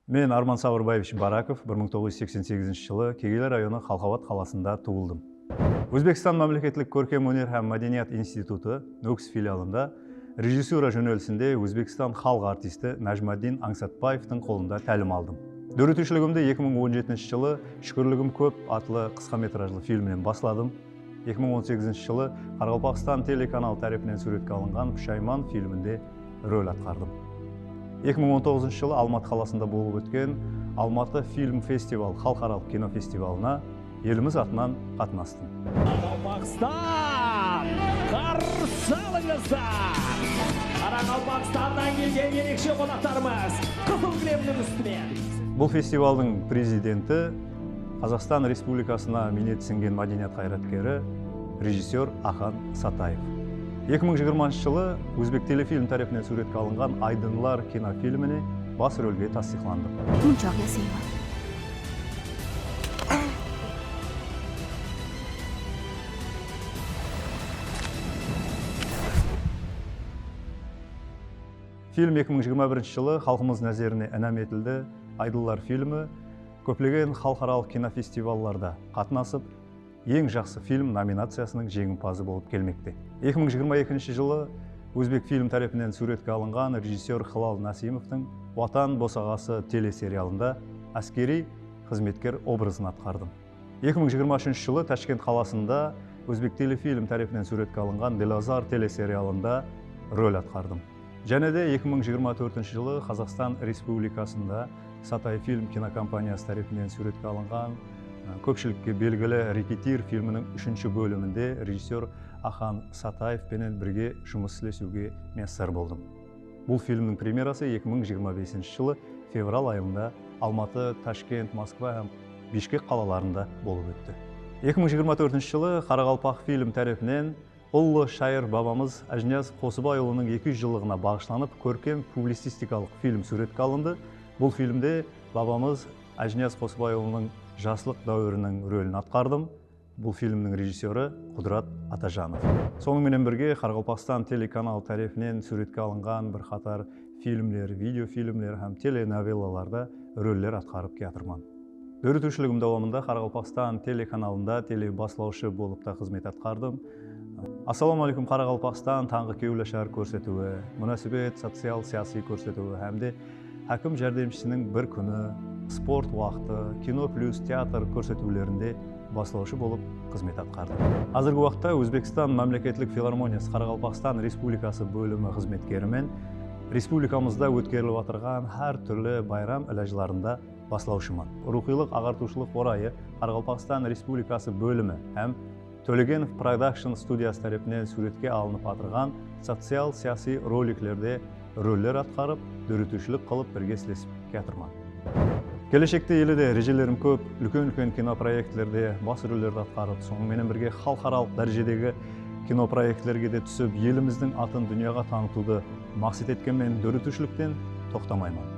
Мен Арман Сауырбаевич Бараков 1988 жылы Кегелі районы Халқабат қаласында туылдым. Өзбекстан мемлекеттік көркем өнер һәм мәдениет институты НОКС филиалында режиссура жөнелісінде Өзбекстан халық артисті Нәжмәддин Аңсатбаевтың қолында тәлім алдым. Дөретушілігімді 2017 жылы «Шүкірлігім көп» атлы қысқаметражлы фильмінен басладым. 2018 жылы Қарақалпақстан телеканал тарапынан суретке алынған «Пүшайман» фильмінде рөл атқардым. 2019 жылы Алматы қаласында болып өткен Алматы фильм фестивал халықаралық кинофестивалына еліміз атынан қатынастым. Қарақалпақстан! Қарсы алыңыздар! Қарақалпақстаннан келген ерекше қонақтарымыз қызыл кілемнің үстімен. Бұл фестивалдың президенті Қазақстан Республикасына минет сіңген мәдениет қайраткері режиссер Ахан Сатаев. 2020 жылы Өзбек телефильм тарапынан суретке алынған «Айдынлар» кинофильміне бас рөлге тасдиқландым. Munchoq yasayman. Фильм 2021 жылы халқымыз назарына әнәм етілді. «Айдынлар» фильмі көптеген халықаралық кинофестивалларда қатынасып, ең жақсы фильм номинациясының жеңімпазы болып келмекте. 2022 жылы Өзбек фильм тарапынан суретке алынған режиссер Хилал Насимовтың «Ватан босағасы» телесериалында әскери қызметкер образын атқардым. 2023 жылы Ташкент қаласында Өзбек телефильм тарапынан суретке алынған «Делазар» телесериалында рөл атқардым. Және де 2024 жылы Қазақстан Республикасында Сатай фильм кинокомпаниясы тарапынан суретке алынған көпшілікке белгілі «Рекетир» фильмінің 3-ші бөлімінде режиссер Ахан Сатаев пенен бірге жұмыс істесуге мессар болдым. Бұл фильмнің премьерасы 2025 жылы февраль айында Алматы, Ташкент, Москва һәм Бишкек қалаларында болып өтті. 2024 жылы Қарақалпақ фильм тарапынан ұлы шайыр бабамыз Ажнияз Қосыбайұлының 200 жылдығына бағышланып көркем публицистикалық фильм суретке алынды. Бұл фильмде бабамыз Ажнияз Қосыбайұлының жаслық дәуірінің рөлін атқардым. Бұл фильмнің режиссері Құдырат Атажанов. Сонымен бірге Қарақалпақстан телеканал тарапынан суретке алынған бір қатар фильмлер, видеофильмлер һәм теленовеллаларда рөлдер атқарып келатырмын. Дөретушілігім дауамында Қарақалпақстан телеканалында телебаслаушы болып та қызмет атқардым. Ассаламу алейкум Қарақалпақстан таңғы кеулешар көрсетуі, мұнасибет социал сияси көрсетуі һәмде әкім жәрдемшісінің бір күні, спорт уақыты, кино плюс театр көрсетулерінде баслаушы болып қызмет атқардым. Қазіргі уақытта Өзбекстан мемлекеттік филармониясы Қарақалпақстан Республикасы бөлімі қызметкерімен республикамызда өткеріліп отырған әр түрлі байрам әләжларында баслаушымын. Рухилық ағартушылық орайы Қарақалпақстан Республикасы бөлімі һәм Төлегенов Продакшн студиясы тарапынан суретке алынып атырған социал сияси роликлерде рөлдер атқарып, дөретушілік қылып бірге істесіп келатырмын. Келешекте елде режелерім көп, үлкен кинопроектлерде бас рөлдерді атқарып, сонымен бірге халықаралық дәрежедегі кинопроектлерге де түсіп, еліміздің атын дүнияға танытуды мақсат еткенмен дөретушіліктен тоқтамаймын.